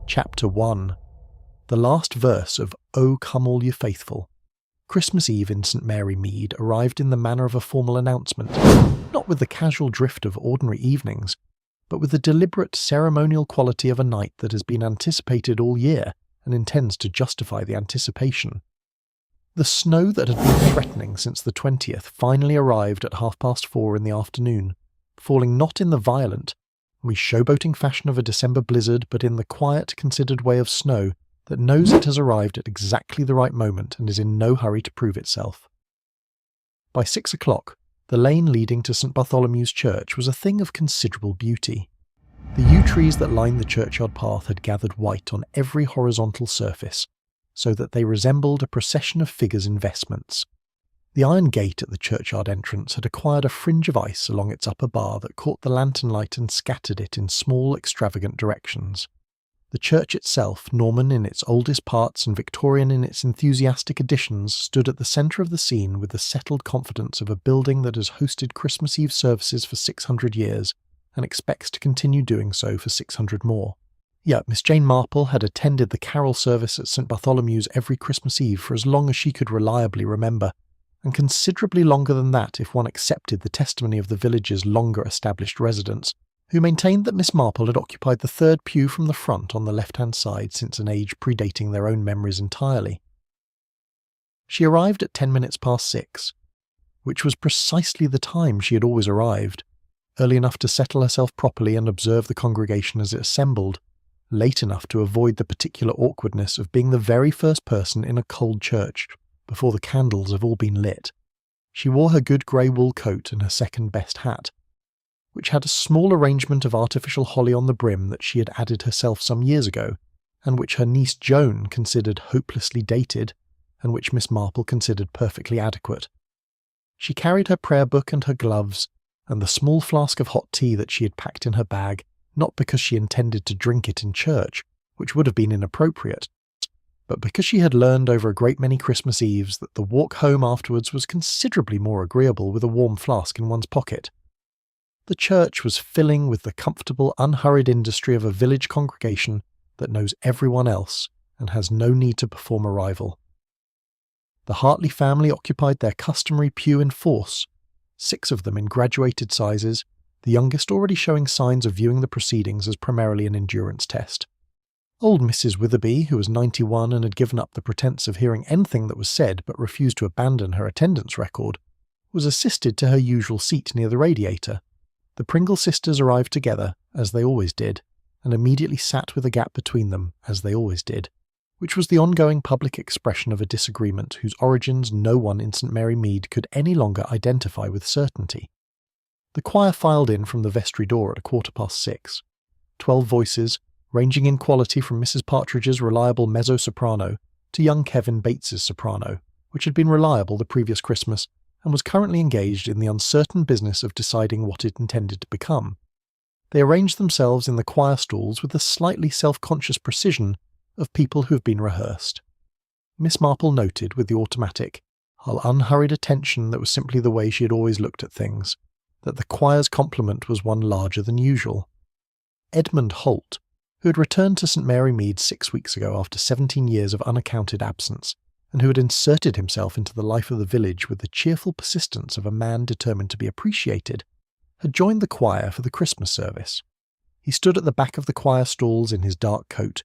Chapter 1. The last verse of O Come All You Faithful. Christmas Eve in St Mary Mead arrived in the manner of a formal announcement, not with the casual drift of ordinary evenings, but with the deliberate ceremonial quality of a night that has been anticipated all year and intends to justify the anticipation. The snow that had been threatening since the 20th finally arrived at 4:30 in the afternoon, falling not in the violent, showboating fashion of a December blizzard, but in the quiet, considered way of snow that knows it has arrived at exactly the right moment and is in no hurry to prove itself. By 6 o'clock, the lane leading to St Bartholomew's Church was a thing of considerable beauty. The yew trees that lined the churchyard path had gathered white on every horizontal surface, so that they resembled a procession of figures in vestments. The iron gate at the churchyard entrance had acquired a fringe of ice along its upper bar that caught the lantern light and scattered it in small, extravagant directions. The church itself, Norman in its oldest parts and Victorian in its enthusiastic additions, stood at the centre of the scene with the settled confidence of a building that has hosted Christmas Eve services for 600 years and expects to continue doing so for 600 more. Yet Miss Jane Marple had attended the carol service at St Bartholomew's every Christmas Eve for as long as she could reliably remember, and considerably longer than that if one accepted the testimony of the village's longer-established residents, who maintained that Miss Marple had occupied the third pew from the front on the left-hand side since an age predating their own memories entirely. She arrived at 6:10, which was precisely the time she had always arrived, early enough to settle herself properly and observe the congregation as it assembled, late enough to avoid the particular awkwardness of being the very first person in a cold church before the candles have all been lit. She wore her good grey wool coat and her second-best hat, which had a small arrangement of artificial holly on the brim that she had added herself some years ago, and which her niece Joan considered hopelessly dated, and which Miss Marple considered perfectly adequate. She carried her prayer book and her gloves, and the small flask of hot tea that she had packed in her bag, not because she intended to drink it in church, which would have been inappropriate, but because she had learned over a great many Christmas Eves that the walk home afterwards was considerably more agreeable with a warm flask in one's pocket. The church was filling with the comfortable, unhurried industry of a village congregation that knows everyone else and has no need to perform a rival. The Hartley family occupied their customary pew in force, 6 of them in graduated sizes, the youngest already showing signs of viewing the proceedings as primarily an endurance test. Old Mrs. Witherby, who was 91 and had given up the pretence of hearing anything that was said but refused to abandon her attendance record, was assisted to her usual seat near the radiator. The Pringle sisters arrived together, as they always did, and immediately sat with a gap between them, as they always did, which was the ongoing public expression of a disagreement whose origins no one in St Mary Mead could any longer identify with certainty. The choir filed in from the vestry door at 6:15. 12 voices, ranging in quality from Mrs. Partridge's reliable mezzo-soprano to young Kevin Bates's soprano, which had been reliable the previous Christmas and was currently engaged in the uncertain business of deciding what it intended to become. They arranged themselves in the choir stalls with the slightly self-conscious precision of people who have been rehearsed. Miss Marple noted with the automatic, unhurried attention that was simply the way she had always looked at things, that the choir's complement was one larger than usual. Edmund Holt, who had returned to St Mary Mead 6 weeks ago after 17 years of unaccounted absence, and who had inserted himself into the life of the village with the cheerful persistence of a man determined to be appreciated, had joined the choir for the Christmas service. He stood at the back of the choir stalls in his dark coat,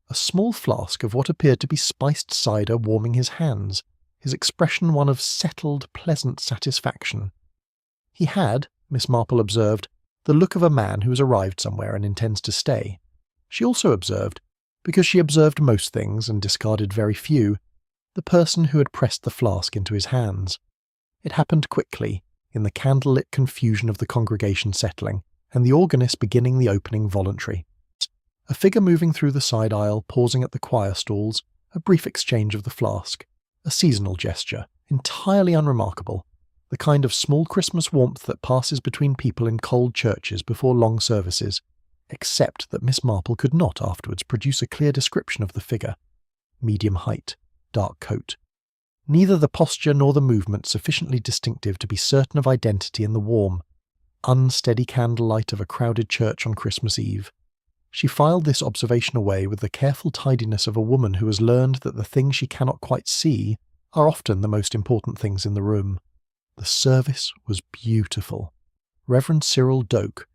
a small flask of what appeared to be spiced cider warming his hands, his expression one of settled, pleasant satisfaction. He had, Miss Marple observed, the look of a man who has arrived somewhere and intends to stay. She also observed, because she observed most things and discarded very few, the person who had pressed the flask into his hands. It happened quickly, in the candlelit confusion of the congregation settling, and the organist beginning the opening voluntary. A figure moving through the side aisle, pausing at the choir stalls, a brief exchange of the flask, a seasonal gesture, entirely unremarkable, the kind of small Christmas warmth that passes between people in cold churches before long services, except that Miss Marple could not afterwards produce a clear description of the figure. Medium height, dark coat. Neither the posture nor the movement sufficiently distinctive to be certain of identity in the warm, unsteady candlelight of a crowded church on Christmas Eve. She filed this observation away with the careful tidiness of a woman who has learned that the things she cannot quite see are often the most important things in the room. The service was beautiful. Reverend Cyril Doak,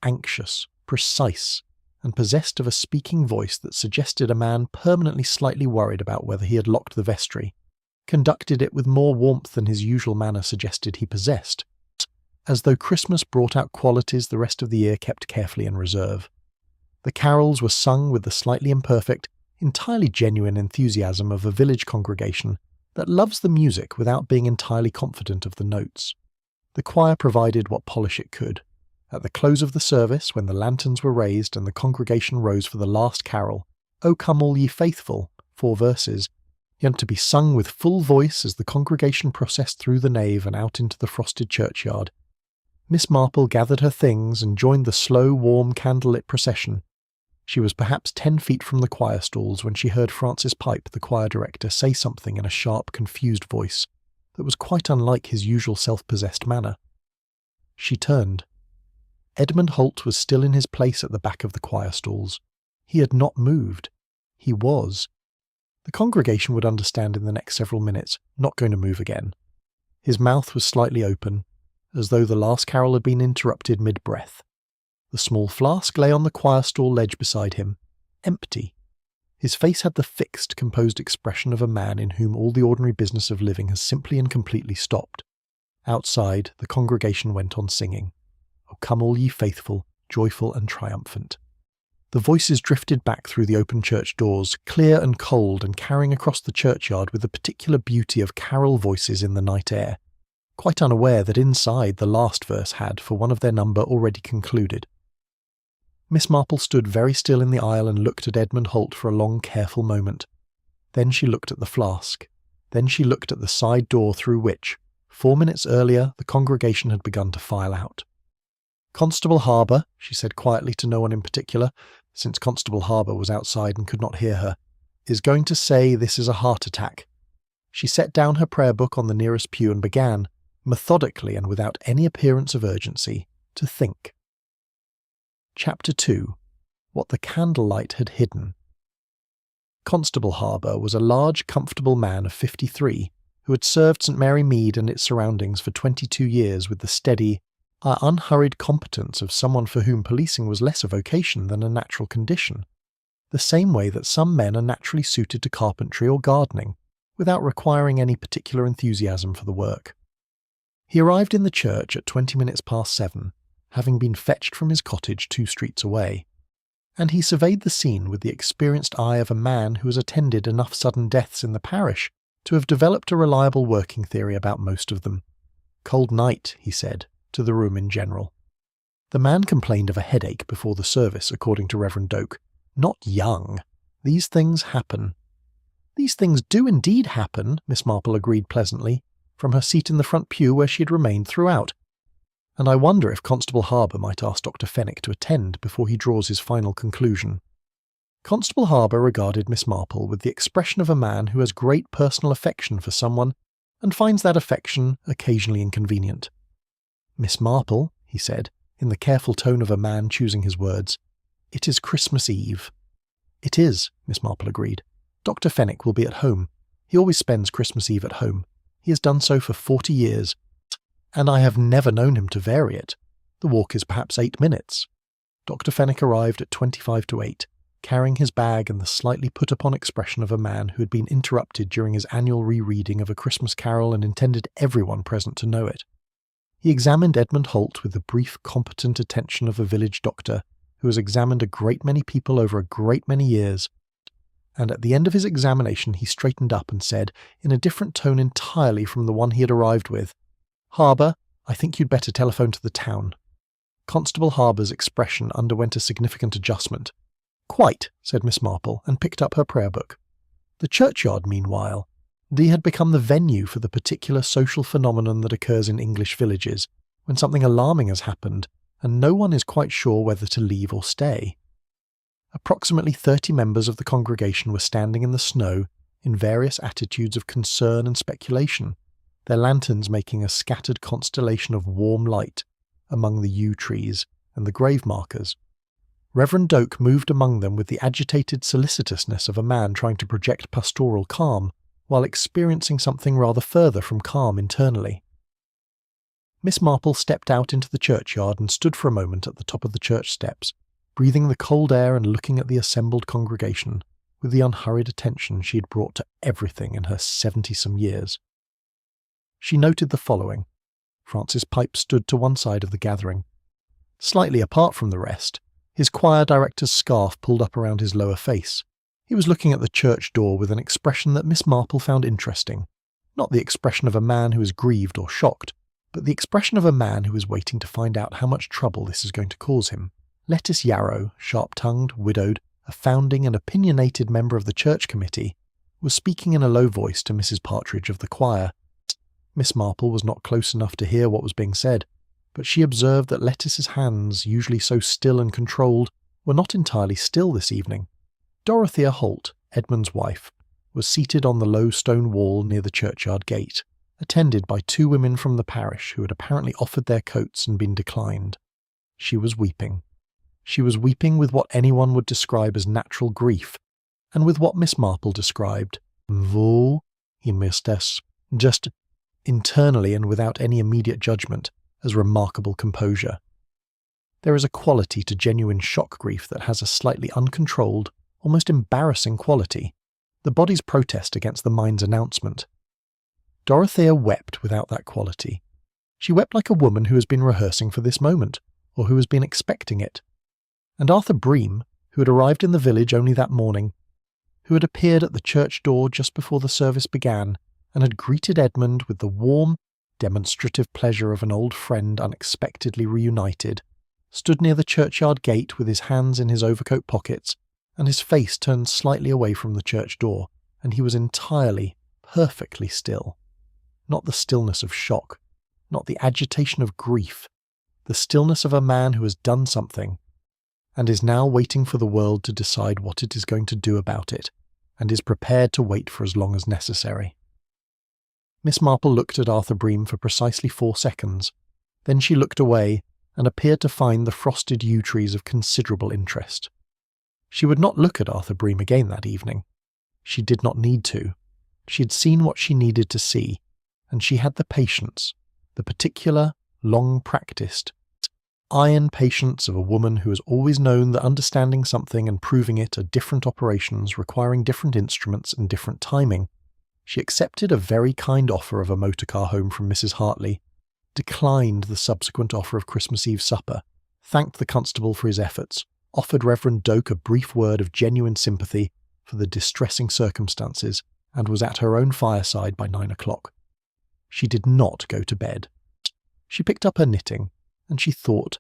anxious, precise, and possessed of a speaking voice that suggested a man permanently slightly worried about whether he had locked the vestry, conducted it with more warmth than his usual manner suggested he possessed, as though Christmas brought out qualities the rest of the year kept carefully in reserve. The carols were sung with the slightly imperfect, entirely genuine enthusiasm of a village congregation that loves the music without being entirely confident of the notes. The choir provided what polish it could. At the close of the service, when the lanterns were raised and the congregation rose for the last carol, "O Come All Ye Faithful," 4 verses, yet to be sung with full voice as the congregation processed through the nave and out into the frosted churchyard, Miss Marple gathered her things and joined the slow, warm, candlelit procession. She was perhaps 10 feet from the choir stalls when she heard Francis Pipe, the choir director, say something in a sharp, confused voice that was quite unlike his usual self-possessed manner. She turned. Edmund Holt was still in his place at the back of the choir stalls. He had not moved. He was. The congregation would understand in the next several minutes, not going to move again. His mouth was slightly open, as though the last carol had been interrupted mid-breath. The small flask lay on the choir stall ledge beside him, empty. His face had the fixed, composed expression of a man in whom all the ordinary business of living has simply and completely stopped. Outside, the congregation went on singing, "O come all ye faithful, joyful and triumphant." The voices drifted back through the open church doors, clear and cold and carrying across the churchyard with the particular beauty of carol voices in the night air, quite unaware that inside the last verse had, for one of their number, already concluded. Miss Marple stood very still in the aisle and looked at Edmund Holt for a long, careful moment. Then she looked at the flask. Then she looked at the side door through which, 4 minutes earlier, the congregation had begun to file out. "Constable Harbour," she said quietly to no one in particular, since Constable Harbour was outside and could not hear her, "is going to say this is a heart attack." She set down her prayer book on the nearest pew and began, methodically and without any appearance of urgency, to think. Chapter 2. What the Candlelight Had Hidden. Constable Harbour was a large, comfortable man of 53, who had served St Mary Mead and its surroundings for 22 years with the steady, unhurried competence of someone for whom policing was less a vocation than a natural condition, the same way that some men are naturally suited to carpentry or gardening, without requiring any particular enthusiasm for the work. He arrived in the church at 20 minutes past 7, having been fetched from his cottage 2 streets away, and he surveyed the scene with the experienced eye of a man who has attended enough sudden deaths in the parish to have developed a reliable working theory about most of them. "Cold night," he said, to the room in general. The man complained of a headache before the service, according to Reverend Doak. Not young. These things happen. "These things do indeed happen," Miss Marple agreed pleasantly, from her seat in the front pew where she had remained throughout. "And I wonder if Constable Harbour might ask Dr. Fenwick to attend before he draws his final conclusion." Constable Harbour regarded Miss Marple with the expression of a man who has great personal affection for someone and finds that affection occasionally inconvenient. "Miss Marple," he said, in the careful tone of a man choosing his words, "it is Christmas Eve." "It is," Miss Marple agreed. "Dr. Fenwick will be at home. He always spends Christmas Eve at home. He has done so for 40 years. And I have never known him to vary it. The walk is perhaps 8 minutes. Dr. Fenwick arrived at 25 to 8, carrying his bag and the slightly put-upon expression of a man who had been interrupted during his annual rereading of A Christmas Carol and intended everyone present to know it. He examined Edmund Holt with the brief, competent attention of a village doctor who has examined a great many people over a great many years, and at the end of his examination he straightened up and said, in a different tone entirely from the one he had arrived with, "Harbour, I think you'd better telephone to the town." Constable Harbour's expression underwent a significant adjustment. "Quite," said Miss Marple, and picked up her prayer book. The churchyard, meanwhile, had become the venue for the particular social phenomenon that occurs in English villages, when something alarming has happened, and no one is quite sure whether to leave or stay. Approximately 30 members of the congregation were standing in the snow in various attitudes of concern and speculation, their lanterns making a scattered constellation of warm light among the yew trees and the grave markers. Reverend Doak moved among them with the agitated solicitousness of a man trying to project pastoral calm, while experiencing something rather further from calm internally. Miss Marple stepped out into the churchyard and stood for a moment at the top of the church steps, breathing the cold air and looking at the assembled congregation with the unhurried attention she had brought to everything in her 70-some years. She noted the following. Francis Pipe stood to one side of the gathering. Slightly apart from the rest, his choir director's scarf pulled up around his lower face. He was looking at the church door with an expression that Miss Marple found interesting. Not the expression of a man who is grieved or shocked, but the expression of a man who is waiting to find out how much trouble this is going to cause him. Lettice Yarrow, sharp-tongued, widowed, a founding and opinionated member of the church committee, was speaking in a low voice to Mrs. Partridge of the choir. Miss Marple was not close enough to hear what was being said, but she observed that Lettice's hands, usually so still and controlled, were not entirely still this evening. Dorothea Holt, Edmund's wife, was seated on the low stone wall near the churchyard gate, attended by 2 women from the parish who had apparently offered their coats and been declined. She was weeping. She was weeping with what anyone would describe as natural grief, and with what Miss Marple described, vous, imestes, just internally and without any immediate judgment, as remarkable composure. There is a quality to genuine shock grief that has a slightly uncontrolled, almost embarrassing quality, the body's protest against the mind's announcement. Dorothea wept without that quality. She wept like a woman who has been rehearsing for this moment, or who has been expecting it. And Arthur Bream, who had arrived in the village only that morning, who had appeared at the church door just before the service began, and had greeted Edmund with the warm, demonstrative pleasure of an old friend unexpectedly reunited, stood near the churchyard gate with his hands in his overcoat pockets, and his face turned slightly away from the church door, and he was entirely, perfectly still. Not the stillness of shock, not the agitation of grief, the stillness of a man who has done something, and is now waiting for the world to decide what it is going to do about it, and is prepared to wait for as long as necessary. Miss Marple looked at Arthur Bream for precisely 4 seconds. Then she looked away and appeared to find the frosted yew trees of considerable interest. She would not look at Arthur Bream again that evening. She did not need to. She had seen what she needed to see, and she had the patience, the particular, long-practiced, iron patience of a woman who has always known that understanding something and proving it are different operations requiring different instruments and different timing. She accepted a very kind offer of a motor car home from Mrs. Hartley, declined the subsequent offer of Christmas Eve supper, thanked the constable for his efforts, offered Reverend Doak a brief word of genuine sympathy for the distressing circumstances, and was at her own fireside by 9 o'clock. She did not go to bed. She picked up her knitting, and she thought,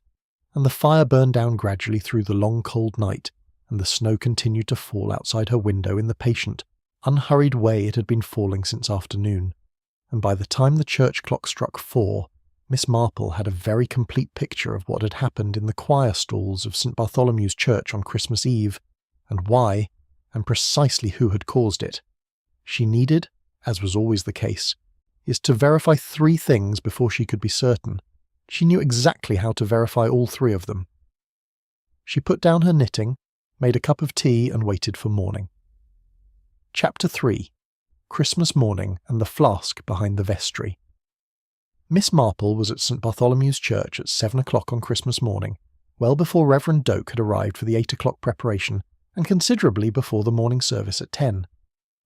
and the fire burned down gradually through the long cold night, and the snow continued to fall outside her window in the patient, unhurried way it had been falling since afternoon, and by the time the church clock struck 4, Miss Marple had a very complete picture of what had happened in the choir stalls of St. Bartholomew's Church on Christmas Eve, and why, and precisely who had caused it. She needed, as was always the case, is to verify 3 things before she could be certain. She knew exactly how to verify all 3 of them. She put down her knitting, made a cup of tea, and waited for morning. Chapter 3. Christmas Morning and the Flask Behind the Vestry. Miss Marple was at St. Bartholomew's Church at 7 o'clock on Christmas morning, well before Reverend Doak had arrived for the 8 o'clock preparation, and considerably before the morning service at 10.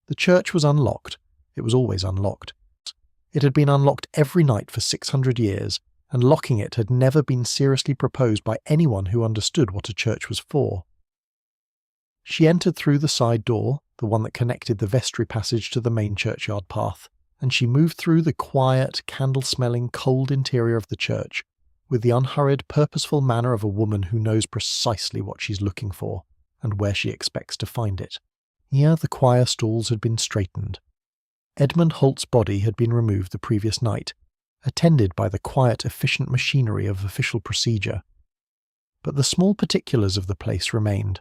The church was unlocked. It was always unlocked. It had been unlocked every night for 600 years, and locking it had never been seriously proposed by anyone who understood what a church was for. She entered through the side door, the one that connected the vestry passage to the main churchyard path, and she moved through the quiet, candle-smelling, cold interior of the church, with the unhurried, purposeful manner of a woman who knows precisely what she's looking for, and where she expects to find it. Here the choir stalls had been straightened. Edmund Holt's body had been removed the previous night, attended by the quiet, efficient machinery of official procedure. But the small particulars of the place remained.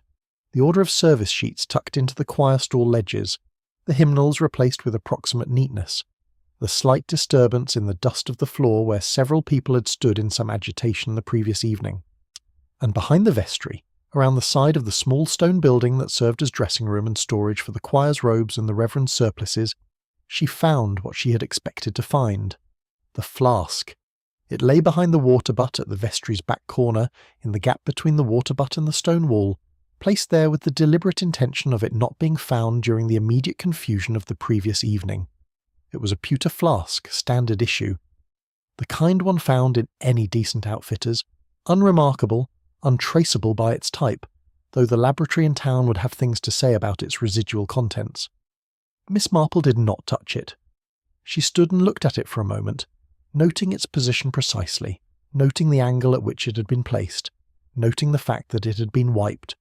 The order of service sheets tucked into the choir stall ledges, the hymnals replaced with approximate neatness, the slight disturbance in the dust of the floor where several people had stood in some agitation the previous evening. And behind the vestry, around the side of the small stone building that served as dressing room and storage for the choir's robes and the reverend's surplices, she found what she had expected to find. The flask. It lay behind the water butt at the vestry's back corner, in the gap between the water butt and the stone wall, placed there with the deliberate intention of it not being found during the immediate confusion of the previous evening. It was a pewter flask, standard issue. The kind one found in any decent outfitter's, unremarkable, untraceable by its type, though the laboratory in town would have things to say about its residual contents. Miss Marple did not touch it. She stood and looked at it for a moment, noting its position precisely, noting the angle at which it had been placed, noting the fact that it had been wiped.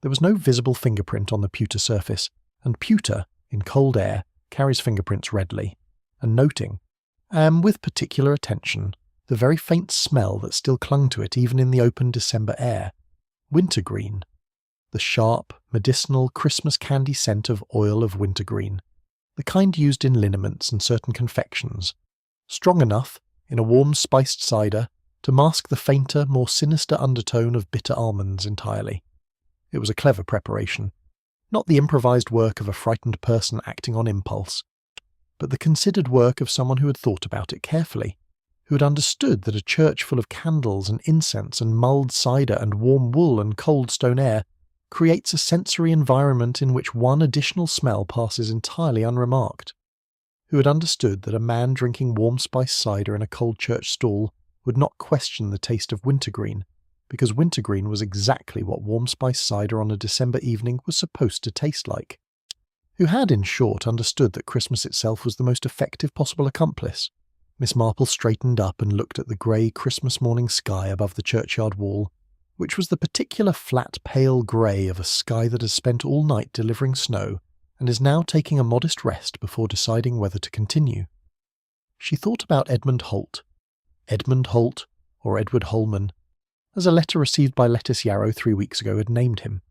There was no visible fingerprint on the pewter surface, and pewter, in cold air, carries fingerprints readily, and noting, and with particular attention, the very faint smell that still clung to it even in the open December air. Wintergreen. The sharp, medicinal Christmas candy scent of oil of wintergreen, the kind used in liniments and certain confections, strong enough, in a warm spiced cider, to mask the fainter, more sinister undertone of bitter almonds entirely. It was a clever preparation, not the improvised work of a frightened person acting on impulse, but the considered work of someone who had thought about it carefully, who had understood that a church full of candles and incense and mulled cider and warm wool and cold stone air creates a sensory environment in which one additional smell passes entirely unremarked, who had understood that a man drinking warm spiced cider in a cold church stall would not question the taste of wintergreen, because wintergreen was exactly what warm spiced cider on a December evening was supposed to taste like, who had, in short, understood that Christmas itself was the most effective possible accomplice. Miss Marple straightened up and looked at the grey Christmas morning sky above the churchyard wall, which was the particular flat pale grey of a sky that has spent all night delivering snow and is now taking a modest rest before deciding whether to continue. She thought about Edmund Holt, or Edward Holman, as a letter received by Lettice Yarrow 3 weeks ago had named him,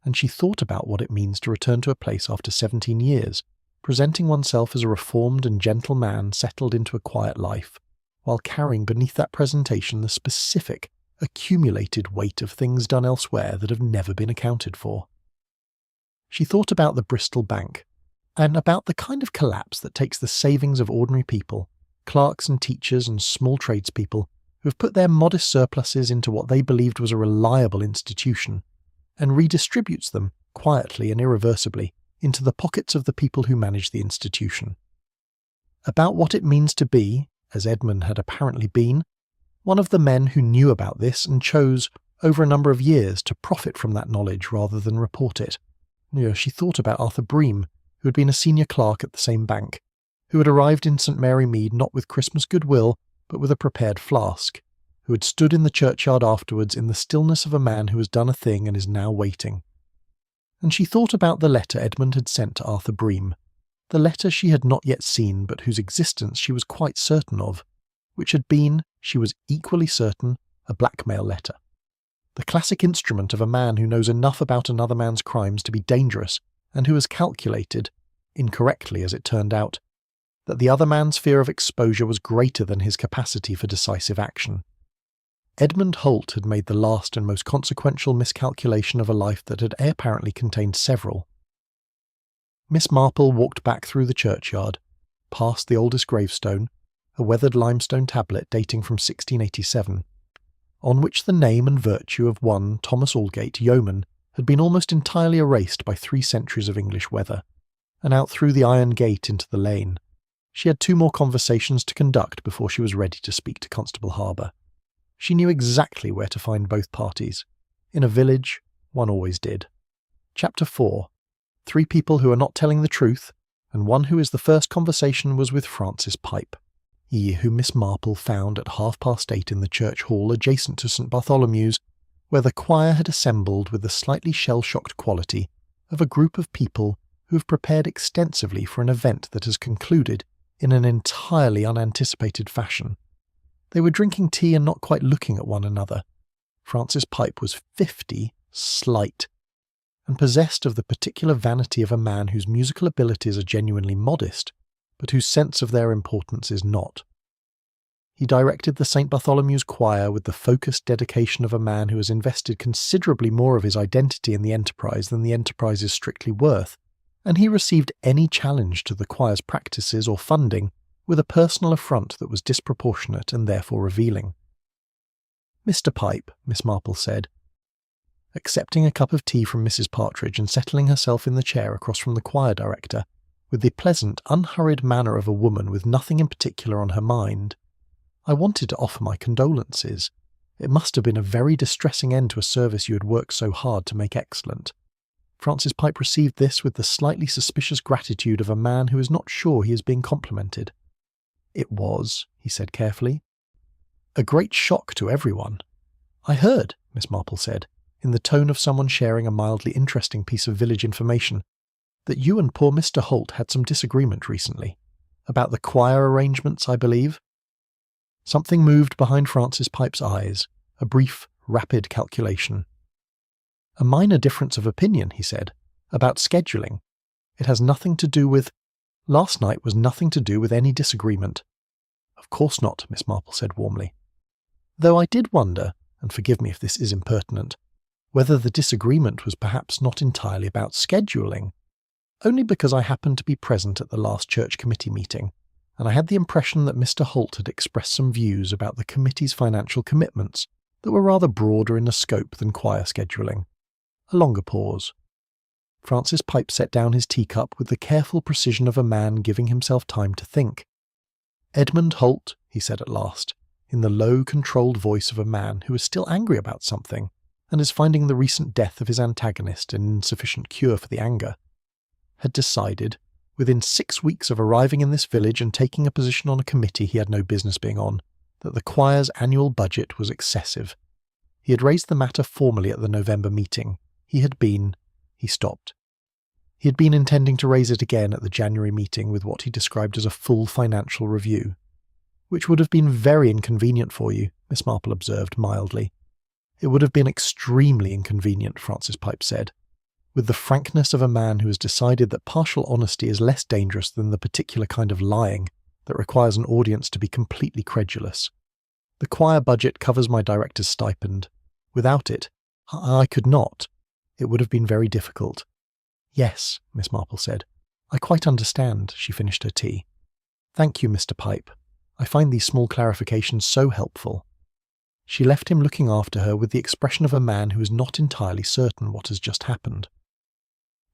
and she thought about what it means to return to a place after 17 years, presenting oneself as a reformed and gentle man settled into a quiet life, while carrying beneath that presentation the specific, accumulated weight of things done elsewhere that have never been accounted for. She thought about the Bristol Bank, and about the kind of collapse that takes the savings of ordinary people, clerks and teachers and small tradespeople, who have put their modest surpluses into what they believed was a reliable institution, and redistributes them, quietly and irreversibly, into the pockets of the people who manage the institution. About what it means to be, as Edmund had apparently been, one of the men who knew about this and chose, over a number of years, to profit from that knowledge rather than report it. She thought about Arthur Bream, who had been a senior clerk at the same bank, who had arrived in St Mary Mead not with Christmas goodwill, but with a prepared flask, who had stood in the churchyard afterwards in the stillness of a man who has done a thing and is now waiting. And she thought about the letter Edmund had sent to Arthur Bream, the letter she had not yet seen but whose existence she was quite certain of, which had been, she was equally certain, a blackmail letter. The classic instrument of a man who knows enough about another man's crimes to be dangerous and who has calculated, incorrectly as it turned out, that the other man's fear of exposure was greater than his capacity for decisive action. Edmund Holt had made the last and most consequential miscalculation of a life that had apparently contained several. Miss Marple walked back through the churchyard, past the oldest gravestone, a weathered limestone tablet dating from 1687, on which the name and virtue of one Thomas Aldgate, yeoman, had been almost entirely erased by 3 centuries of English weather, and out through the iron gate into the lane. She had 2 more conversations to conduct before she was ready to speak to Constable Harbour. She knew exactly where to find both parties. In a village, one always did. Chapter 4. 3 people who are not telling the truth, and one who is the first conversation was with Francis Pipe, he whom Miss Marple found at 8:30 in the church hall adjacent to St Bartholomew's, where the choir had assembled with the slightly shell-shocked quality of a group of people who have prepared extensively for an event that has concluded in an entirely unanticipated fashion. They were drinking tea and not quite looking at one another. Francis Pipe was 50, slight, and possessed of the particular vanity of a man whose musical abilities are genuinely modest, but whose sense of their importance is not. He directed the St. Bartholomew's choir with the focused dedication of a man who has invested considerably more of his identity in the enterprise than the enterprise is strictly worth, and he received any challenge to the choir's practices or funding with a personal affront that was disproportionate and therefore revealing. "Mr. Pipe," Miss Marple said, accepting a cup of tea from Mrs. Partridge and settling herself in the chair across from the choir director, with the pleasant, unhurried manner of a woman with nothing in particular on her mind. "I wanted to offer my condolences. It must have been a very distressing end to a service you had worked so hard to make excellent." Francis Pipe received this with the slightly suspicious gratitude of a man who is not sure he is being complimented. "It was," he said carefully. "A great shock to everyone." "I heard," Miss Marple said, in the tone of someone sharing a mildly interesting piece of village information, "that you and poor Mr. Holt had some disagreement recently. About the choir arrangements, I believe." Something moved behind Francis Pipe's eyes, a brief, rapid calculation. "A minor difference of opinion," he said, "about scheduling. It has nothing to do with— Last night was nothing to do with any disagreement." "Of course not," Miss Marple said warmly. "Though I did wonder, and forgive me if this is impertinent, whether the disagreement was perhaps not entirely about scheduling, only because I happened to be present at the last church committee meeting, and I had the impression that Mr. Holt had expressed some views about the committee's financial commitments that were rather broader in the scope than choir scheduling." A longer pause. Francis Pipe set down his teacup with the careful precision of a man giving himself time to think. "Edmund Holt," he said at last, in the low, controlled voice of a man who is still angry about something and is finding the recent death of his antagonist an insufficient cure for the anger, had decided, within 6 weeks of arriving in this village and taking a position on a committee he had no business being on, that the choir's annual budget was excessive. He had raised the matter formally at the November meeting. He stopped. He had been intending to raise it again at the January meeting with what he described as a full financial review. "Which would have been very inconvenient for you," Miss Marple observed mildly. "It would have been extremely inconvenient," Francis Pipe said, with the frankness of a man who has decided that partial honesty is less dangerous than the particular kind of lying that requires an audience to be completely credulous. "The choir budget covers my director's stipend. Without it, I could not. It would have been very difficult." "Yes," Miss Marple said. "I quite understand." She finished her tea. "Thank you, Mr. Pipe. I find these small clarifications so helpful." She left him looking after her with the expression of a man who is not entirely certain what has just happened.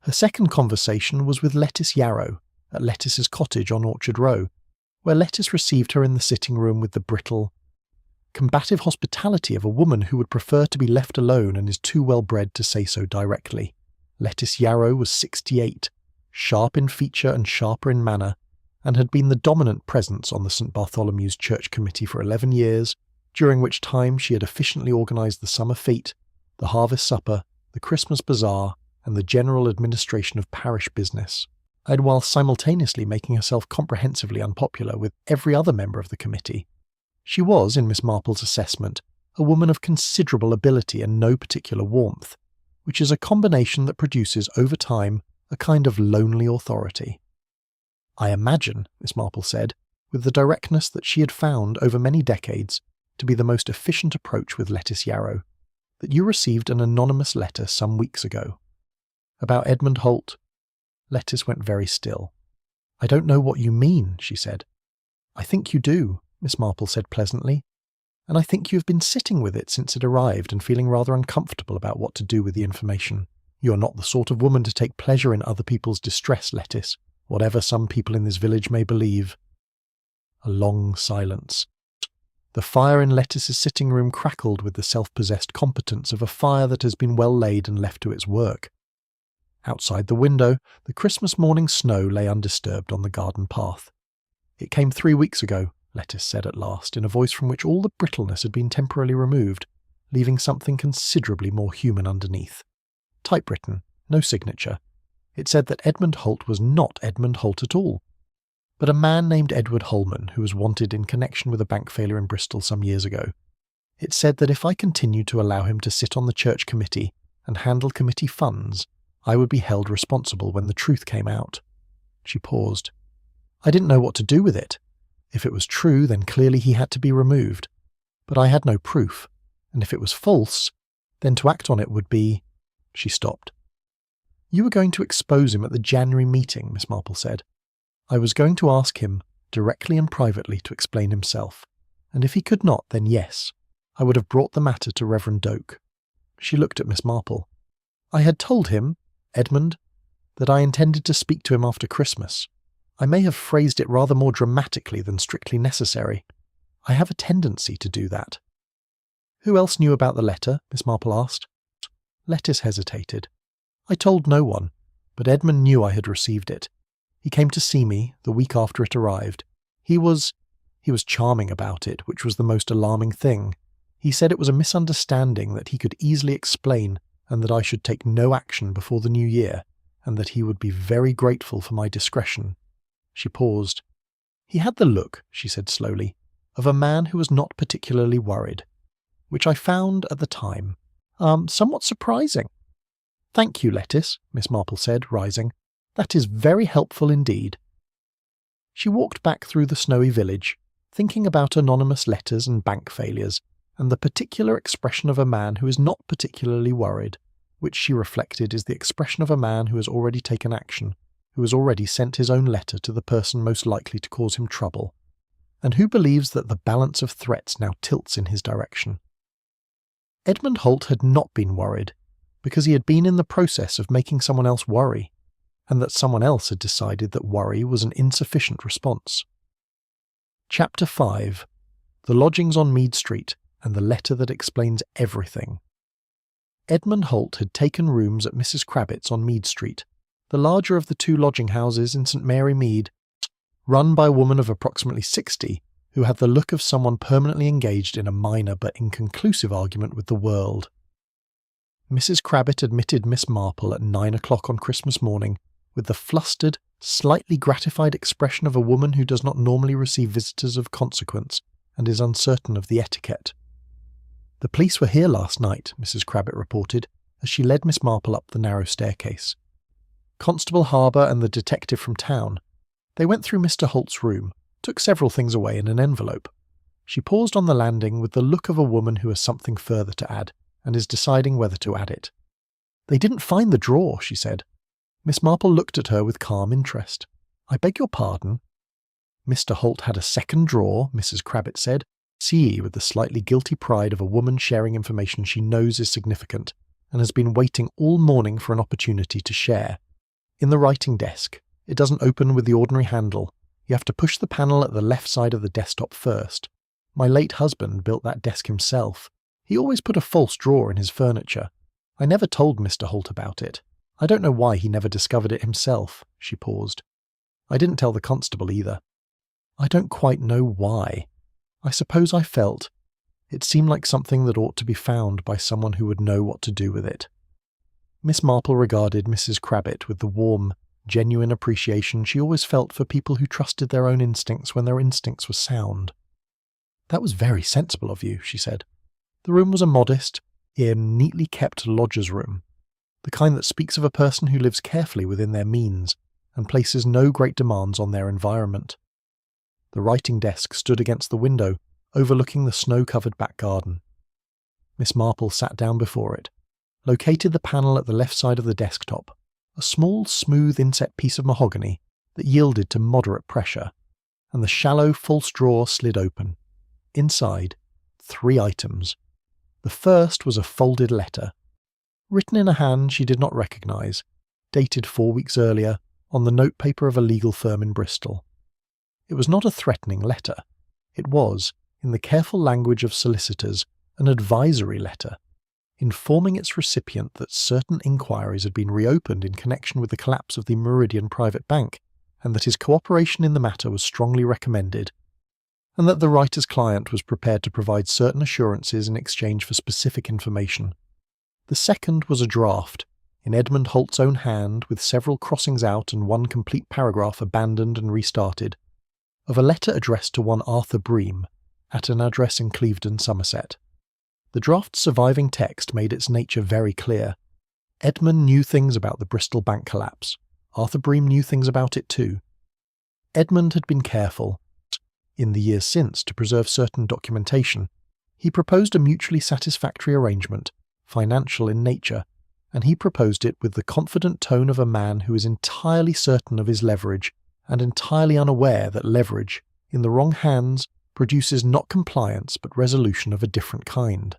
Her second conversation was with Lettice Yarrow, at Lettice's cottage on Orchard Row, where Lettice received her in the sitting room with the brittle, combative hospitality of a woman who would prefer to be left alone and is too well bred to say so directly. Lettice Yarrow was 68, sharp in feature and sharper in manner, and had been the dominant presence on the St. Bartholomew's Church Committee for 11 years, during which time she had efficiently organised the summer fete, the harvest supper, the Christmas bazaar, and the general administration of parish business, and while simultaneously making herself comprehensively unpopular with every other member of the committee. She was, in Miss Marple's assessment, a woman of considerable ability and no particular warmth, which is a combination that produces over time a kind of lonely authority. "I imagine," Miss Marple said, with the directness that she had found over many decades to be the most efficient approach with Lettice Yarrow, "that you received an anonymous letter some weeks ago." "About Edmund Holt?" Lettice went very still. "I don't know what you mean," she said. "I think you do," Miss Marple said pleasantly, "and I think you have been sitting with it since it arrived and feeling rather uncomfortable about what to do with the information. You are not the sort of woman to take pleasure in other people's distress, Lettice, whatever some people in this village may believe." A long silence. The fire in Lettice's sitting room crackled with the self-possessed competence of a fire that has been well laid and left to its work. Outside the window, the Christmas morning snow lay undisturbed on the garden path. "It came 3 weeks ago," Lettice said at last, in a voice from which all the brittleness had been temporarily removed, leaving something considerably more human underneath. Typewritten, no signature. It said that Edmund Holt was not Edmund Holt at all, but a man named Edward Holman who was wanted in connection with a bank failure in Bristol some years ago. It said that if I continued to allow him to sit on the church committee and handle committee funds, I would be held responsible when the truth came out. She paused. "I didn't know what to do with it. If it was true, then clearly he had to be removed. But I had no proof, and if it was false, then to act on it would be— She stopped. You were going to expose him at the January meeting, Miss Marple said. I was going to ask him, directly and privately, to explain himself, and if he could not, then yes, I would have brought the matter to Reverend Doak. She looked at Miss Marple. I had told him, Edmund, that I intended to speak to him after Christmas. I may have phrased it rather more dramatically than strictly necessary. I have a tendency to do that. Who else knew about the letter? Miss Marple asked. Lettice hesitated. I told no one, but Edmund knew I had received it. He came to see me the week after it arrived. He was charming about it, which was the most alarming thing. He said it was a misunderstanding that he could easily explain, and that I should take no action before the new year, and that he would be very grateful for my discretion. She paused. He had the look, she said slowly, of a man who was not particularly worried, which I found at the time somewhat surprising. Thank you, Lettice, Miss Marple said, rising. That is very helpful indeed. She walked back through the snowy village, thinking about anonymous letters and bank failures, and the particular expression of a man who is not particularly worried, which she reflected is the expression of a man who has already taken action, who has already sent his own letter to the person most likely to cause him trouble, and who believes that the balance of threats now tilts in his direction. Edmund Holt had not been worried, because he had been in the process of making someone else worry, and that someone else had decided that worry was an insufficient response. Chapter 5. The Lodgings on Mead Street and the Letter That Explains Everything. Edmund Holt had taken rooms at Mrs. Crabbett's on Mead Street, the larger of the two lodging houses in St. Mary Mead, run by a woman of approximately 60 who had the look of someone permanently engaged in a minor but inconclusive argument with the world. Mrs. Crabbett admitted Miss Marple at 9 o'clock on Christmas morning with the flustered, slightly gratified expression of a woman who does not normally receive visitors of consequence and is uncertain of the etiquette. The police were here last night, Mrs. Crabbett reported, as she led Miss Marple up the narrow staircase. Constable Harbour and the detective from town. They went through Mr. Holt's room, took several things away in an envelope. She paused on the landing with the look of a woman who has something further to add, and is deciding whether to add it. They didn't find the drawer, she said. Miss Marple looked at her with calm interest. I beg your pardon? Mr. Holt had a second drawer, Mrs. Crabbett said, see with the slightly guilty pride of a woman sharing information she knows is significant, and has been waiting all morning for an opportunity to share. In the writing desk. It doesn't open with the ordinary handle. You have to push the panel at the left side of the desktop first. My late husband built that desk himself. He always put a false drawer in his furniture. I never told Mr. Holt about it. I don't know why he never discovered it himself. She paused. I didn't tell the constable either. I don't quite know why. I suppose I felt it seemed like something that ought to be found by someone who would know what to do with it. Miss Marple regarded Mrs. Crabbett with the warm, genuine appreciation she always felt for people who trusted their own instincts when their instincts were sound. That was very sensible of you, she said. The room was a modest, yet neatly kept lodger's room, the kind that speaks of a person who lives carefully within their means and places no great demands on their environment. The writing desk stood against the window, overlooking the snow-covered back garden. Miss Marple sat down before it, located the panel at the left side of the desktop, a small, smooth inset piece of mahogany that yielded to moderate pressure, and the shallow, false drawer slid open. Inside, 3 items. The first was a folded letter, written in a hand she did not recognise, dated 4 weeks earlier, on the notepaper of a legal firm in Bristol. It was not a threatening letter. It was, in the careful language of solicitors, an advisory letter, informing its recipient that certain inquiries had been reopened in connection with the collapse of the Meridian Private Bank, and that his cooperation in the matter was strongly recommended, and that the writer's client was prepared to provide certain assurances in exchange for specific information. The second was a draft, in Edmund Holt's own hand, with several crossings out and 1 complete paragraph abandoned and restarted, of a letter addressed to one Arthur Bream, at an address in Clevedon, Somerset. The draft's surviving text made its nature very clear. Edmund knew things about the Bristol bank collapse. Arthur Bream knew things about it too. Edmund had been careful. in the years since to preserve certain documentation, he proposed a mutually satisfactory arrangement, financial in nature, and he proposed it with the confident tone of a man who is entirely certain of his leverage and entirely unaware that leverage, in the wrong hands, produces not compliance but resolution of a different kind.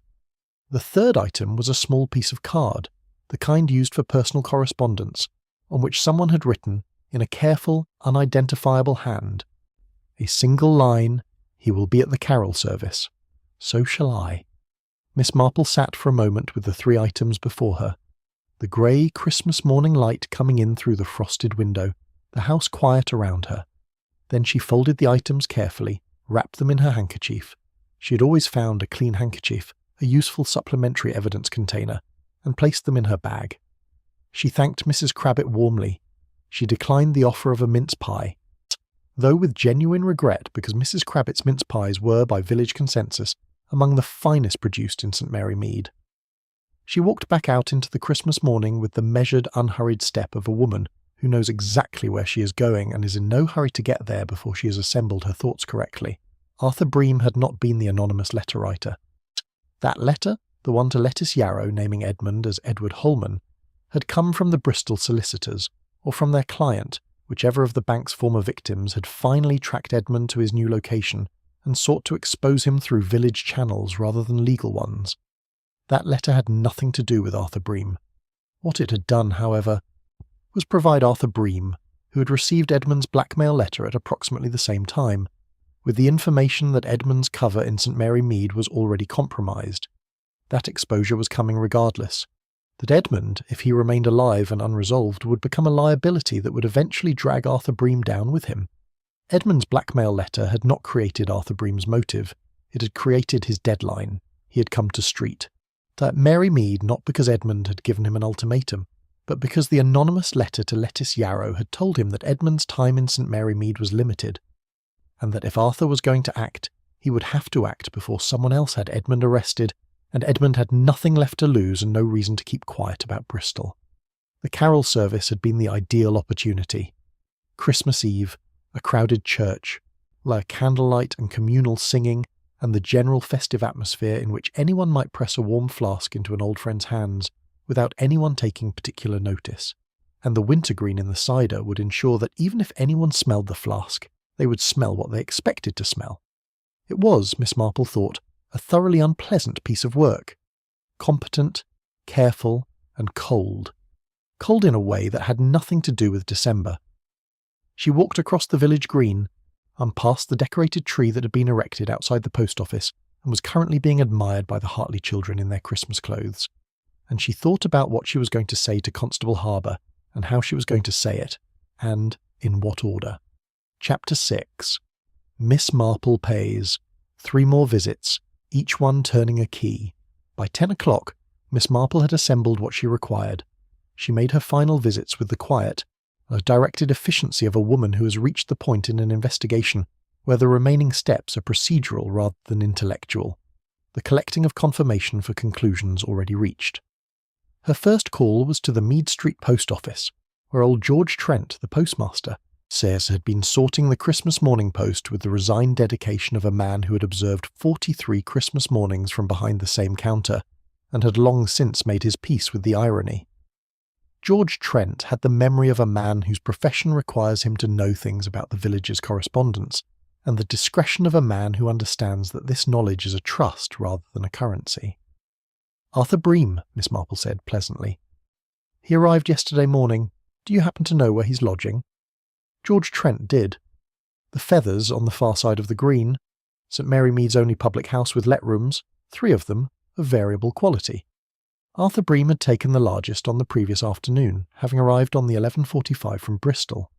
The third item was a small piece of card, the kind used for personal correspondence, on which someone had written, in a careful, unidentifiable hand, a single line, "He will be at the carol service. So shall I." Miss Marple sat for a moment with the 3 items before her. The grey Christmas morning light coming in through the frosted window, the house quiet around her. Then she folded the items carefully, wrapped them in her handkerchief. She had always found a clean handkerchief a useful supplementary evidence container, and placed them in her bag. She thanked Mrs. Crabbit warmly. She declined the offer of a mince pie, though with genuine regret, because Mrs. Crabbit's mince pies were, by village consensus, among the finest produced in St. Mary Mead. She walked back out into the Christmas morning with the measured, unhurried step of a woman who knows exactly where she is going and is in no hurry to get there before she has assembled her thoughts correctly. Arthur Bream had not been the anonymous letter writer. That letter, the one to Lettice Yarrow naming Edmund as Edward Holman, had come from the Bristol solicitors, or from their client, whichever of the bank's former victims had finally tracked Edmund to his new location and sought to expose him through village channels rather than legal ones. That letter had nothing to do with Arthur Bream. What it had done, however, was provide Arthur Bream, who had received Edmund's blackmail letter at approximately the same time, with the information that Edmund's cover in St. Mary Mead was already compromised. That exposure was coming regardless. That Edmund, if he remained alive and unresolved, would become a liability that would eventually drag Arthur Bream down with him. Edmund's blackmail letter had not created Arthur Bream's motive. It had created his deadline. He had come to street. At Mary Mead, not because Edmund had given him an ultimatum, but because the anonymous letter to Lettice Yarrow had told him that Edmund's time in St. Mary Mead was limited, and that if Arthur was going to act, he would have to act before someone else had Edmund arrested, and Edmund had nothing left to lose and no reason to keep quiet about Bristol. The carol service had been the ideal opportunity. Christmas Eve, a crowded church, candlelight and communal singing, and the general festive atmosphere in which anyone might press a warm flask into an old friend's hands without anyone taking particular notice. And the wintergreen in the cider would ensure that even if anyone smelled the flask, they would smell what they expected to smell. It was, Miss Marple thought, a thoroughly unpleasant piece of work. Competent, careful, and cold. Cold in a way that had nothing to do with December. She walked across the village green, and past the decorated tree that had been erected outside the post office and was currently being admired by the Hartley children in their Christmas clothes. And she thought about what she was going to say to Constable Harbour, and how she was going to say it, and in what order. Chapter 6. Miss Marple Pays. 3 more visits, each one turning a key. By 10 o'clock, Miss Marple had assembled what she required. She made her final visits with the quiet, directed efficiency of a woman who has reached the point in an investigation where the remaining steps are procedural rather than intellectual, the collecting of confirmation for conclusions already reached. Her first call was to the Mead Street post office, where old George Trent, the postmaster, says had been sorting the Christmas morning post with the resigned dedication of a man who had observed 43 Christmas mornings from behind the same counter, and had long since made his peace with the irony. George Trent had the memory of a man whose profession requires him to know things about the village's correspondence, and the discretion of a man who understands that this knowledge is a trust rather than a currency. "Arthur Bream," Miss Marple said pleasantly. "He arrived yesterday morning. Do you happen to know where he's lodging?" George Trent did. The Feathers on the far side of the green, St. Mary Mead's only public house with let rooms, 3 of them, of variable quality. Arthur Bream had taken the largest on the previous afternoon, having arrived on the 11:45 from Bristol.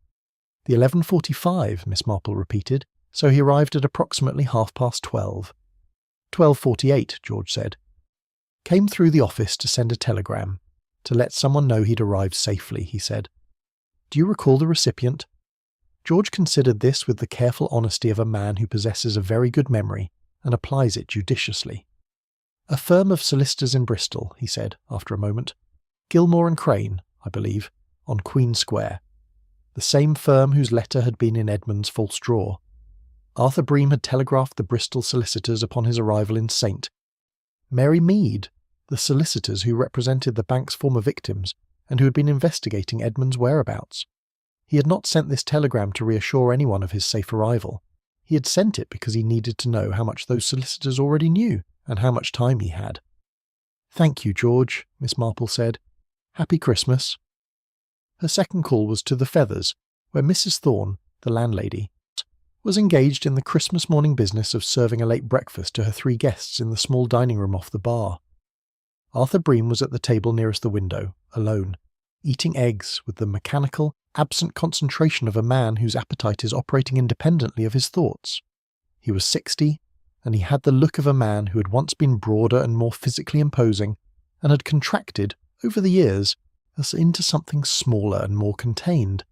"The 11:45, Miss Marple repeated, so he arrived at approximately 12:30. 12:48, George said. "Came through the office to send a telegram, to let someone know he'd arrived safely," he said. "Do you recall the recipient?" George considered this with the careful honesty of a man who possesses a very good memory and applies it judiciously. "A firm of solicitors in Bristol," he said, after a moment. "Gilmore and Crane, I believe, on Queen Square. The same firm whose letter had been in Edmund's false drawer." Arthur Bream had telegraphed the Bristol solicitors upon his arrival in St. Mary Mead, the solicitors who represented the bank's former victims and who had been investigating Edmund's whereabouts. He had not sent this telegram to reassure anyone of his safe arrival. He had sent it because he needed to know how much those solicitors already knew and how much time he had. "Thank you, George," Miss Marple said. "Happy Christmas." Her second call was to the Feathers, where Mrs. Thorne, the landlady, was engaged in the Christmas morning business of serving a late breakfast to her 3 guests in the small dining room off the bar. Arthur Bream was at the table nearest the window, alone, eating eggs with the mechanical, absent concentration of a man whose appetite is operating independently of his thoughts. He was 60, and he had the look of a man who had once been broader and more physically imposing, and had contracted, over the years, as into something smaller and more contained,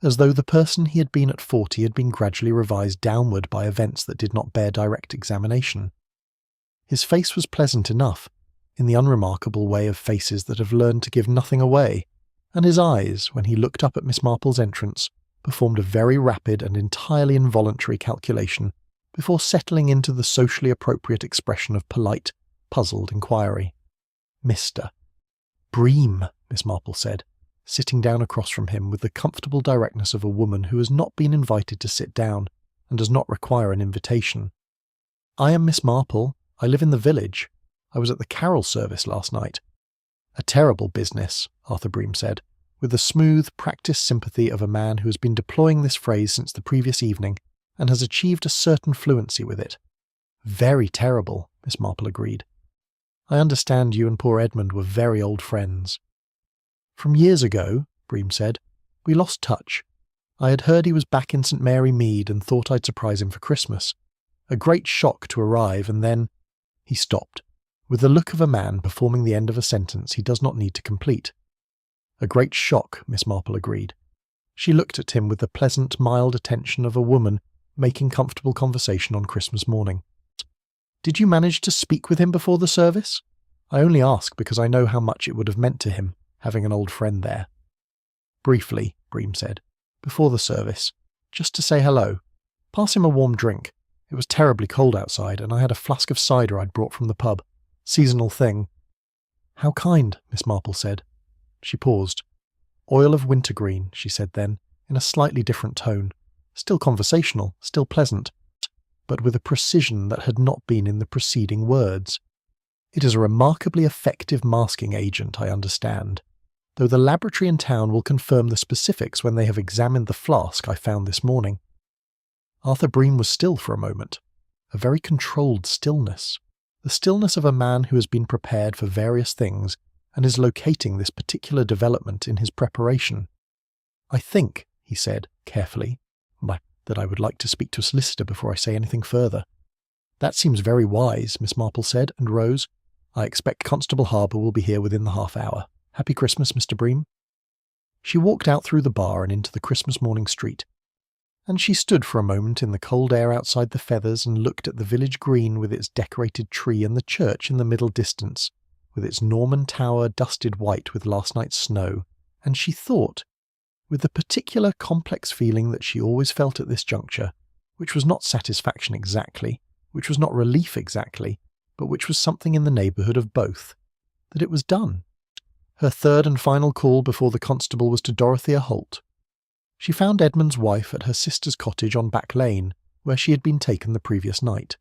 as though the person he had been at 40 had been gradually revised downward by events that did not bear direct examination. His face was pleasant enough, in the unremarkable way of faces that have learned to give nothing away, and his eyes, when he looked up at Miss Marple's entrance, performed a very rapid and entirely involuntary calculation before settling into the socially appropriate expression of polite, puzzled inquiry. "Mr. Bream," Miss Marple said, sitting down across from him with the comfortable directness of a woman who has not been invited to sit down and does not require an invitation. "I am Miss Marple. I live in the village. I was at the carol service last night." "A terrible business," Arthur Bream said, with the smooth, practised sympathy of a man who has been deploying this phrase since the previous evening and has achieved a certain fluency with it. "Very terrible," Miss Marple agreed. "I understand you and poor Edmund were very old friends." "From years ago," Bream said. "We lost touch. I had heard he was back in St. Mary Mead and thought I'd surprise him for Christmas. A great shock to arrive, and then—" He stopped, with the look of a man performing the end of a sentence he does not need to complete. "A great shock," Miss Marple agreed. She looked at him with the pleasant, mild attention of a woman making comfortable conversation on Christmas morning. "Did you manage to speak with him before the service? I only ask because I know how much it would have meant to him, having an old friend there." "Briefly," Bream said, "before the service, just to say hello. Pass him a warm drink. It was terribly cold outside, and I had a flask of cider I'd brought from the pub. Seasonal thing." "How kind," Miss Marple said. She paused. "Oil of wintergreen," she said then, in a slightly different tone. Still conversational, still pleasant, but with a precision that had not been in the preceding words. "It is a remarkably effective masking agent, I understand, though the laboratory in town will confirm the specifics when they have examined the flask I found this morning." Arthur Bream was still for a moment, a very controlled stillness, the stillness of a man who has been prepared for various things and is locating this particular development in his preparation. "I think," he said, carefully, "that I would like to speak to a solicitor before I say anything further." "That seems very wise," Miss Marple said, and rose. "I expect Constable Harbour will be here within the half-hour. Happy Christmas, Mr. Bream." She walked out through the bar and into the Christmas morning street, and she stood for a moment in the cold air outside the Feathers and looked at the village green with its decorated tree and the church in the middle distance, with its Norman tower dusted white with last night's snow, and she thought, with the particular complex feeling that she always felt at this juncture, which was not satisfaction exactly, which was not relief exactly, but which was something in the neighbourhood of both, that it was done. Her third and final call before the constable was to Dorothea Holt. She found Edmund's wife at her sister's cottage on Back Lane, where she had been taken the previous night.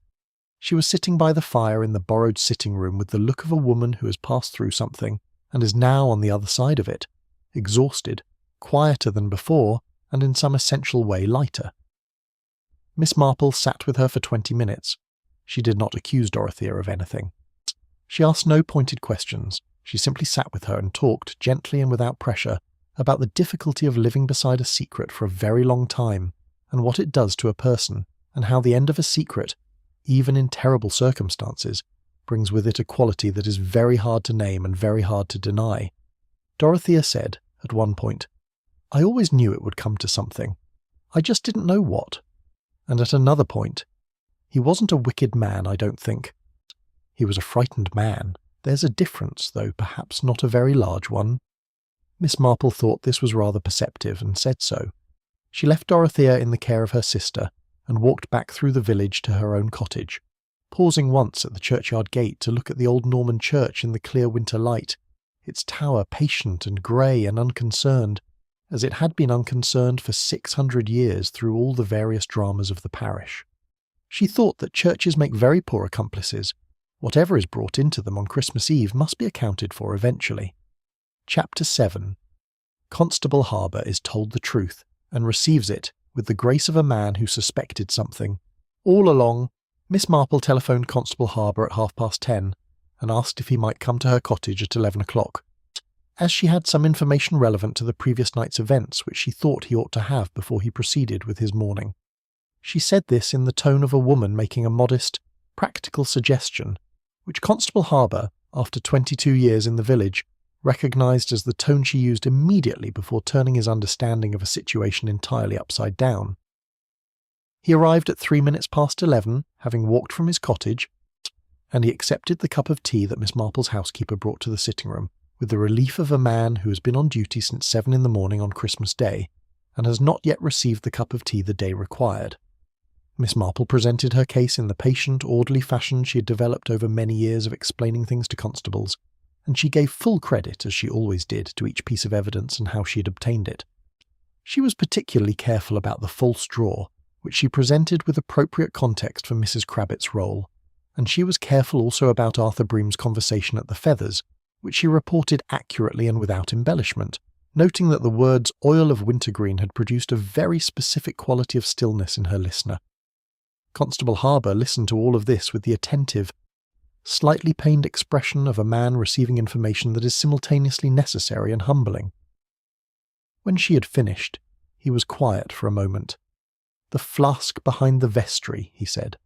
She was sitting by the fire in the borrowed sitting-room with the look of a woman who has passed through something, and is now on the other side of it, exhausted, quieter than before, and in some essential way lighter. Miss Marple sat with her for 20 minutes. She did not accuse Dorothea of anything. She asked no pointed questions. She simply sat with her and talked, gently and without pressure, about the difficulty of living beside a secret for a very long time, and what it does to a person, and how the end of a secret, even in terrible circumstances, brings with it a quality that is very hard to name and very hard to deny. Dorothea said, at one point, "I always knew it would come to something. I just didn't know what." And at another point, "He wasn't a wicked man, I don't think. He was a frightened man. There's a difference, though perhaps not a very large one." Miss Marple thought this was rather perceptive, and said so. She left Dorothea in the care of her sister, and walked back through the village to her own cottage, pausing once at the churchyard gate to look at the old Norman church in the clear winter light, its tower patient and grey and unconcerned, as it had been unconcerned for 600 years through all the various dramas of the parish. She thought that churches make very poor accomplices. Whatever is brought into them on Christmas Eve must be accounted for eventually. Chapter 7. Constable Harbour is told the truth and receives it with the grace of a man who suspected something. All along, Miss Marple telephoned Constable Harbour at 10:30 and asked if he might come to her cottage at 11 o'clock, as she had some information relevant to the previous night's events which she thought he ought to have before he proceeded with his morning. She said this in the tone of a woman making a modest, practical suggestion, which Constable Harbour, after 22 years in the village, recognised as the tone she used immediately before turning his understanding of a situation entirely upside down. He arrived at 11:03, having walked from his cottage, and he accepted the cup of tea that Miss Marple's housekeeper brought to the sitting-room, with the relief of a man who has been on duty since 7 in the morning on Christmas Day, and has not yet received the cup of tea the day required. Miss Marple presented her case in the patient, orderly fashion she had developed over many years of explaining things to constables, and she gave full credit, as she always did, to each piece of evidence and how she had obtained it. She was particularly careful about the false draw, which she presented with appropriate context for Mrs. Crabbett's role, and she was careful also about Arthur Bream's conversation at the Feathers, which she reported accurately and without embellishment, noting that the words oil of wintergreen had produced a very specific quality of stillness in her listener. Constable Harbour listened to all of this with the attentive, slightly pained expression of a man receiving information that is simultaneously necessary and humbling. When she had finished, he was quiet for a moment. "The flask behind the vestry," he said.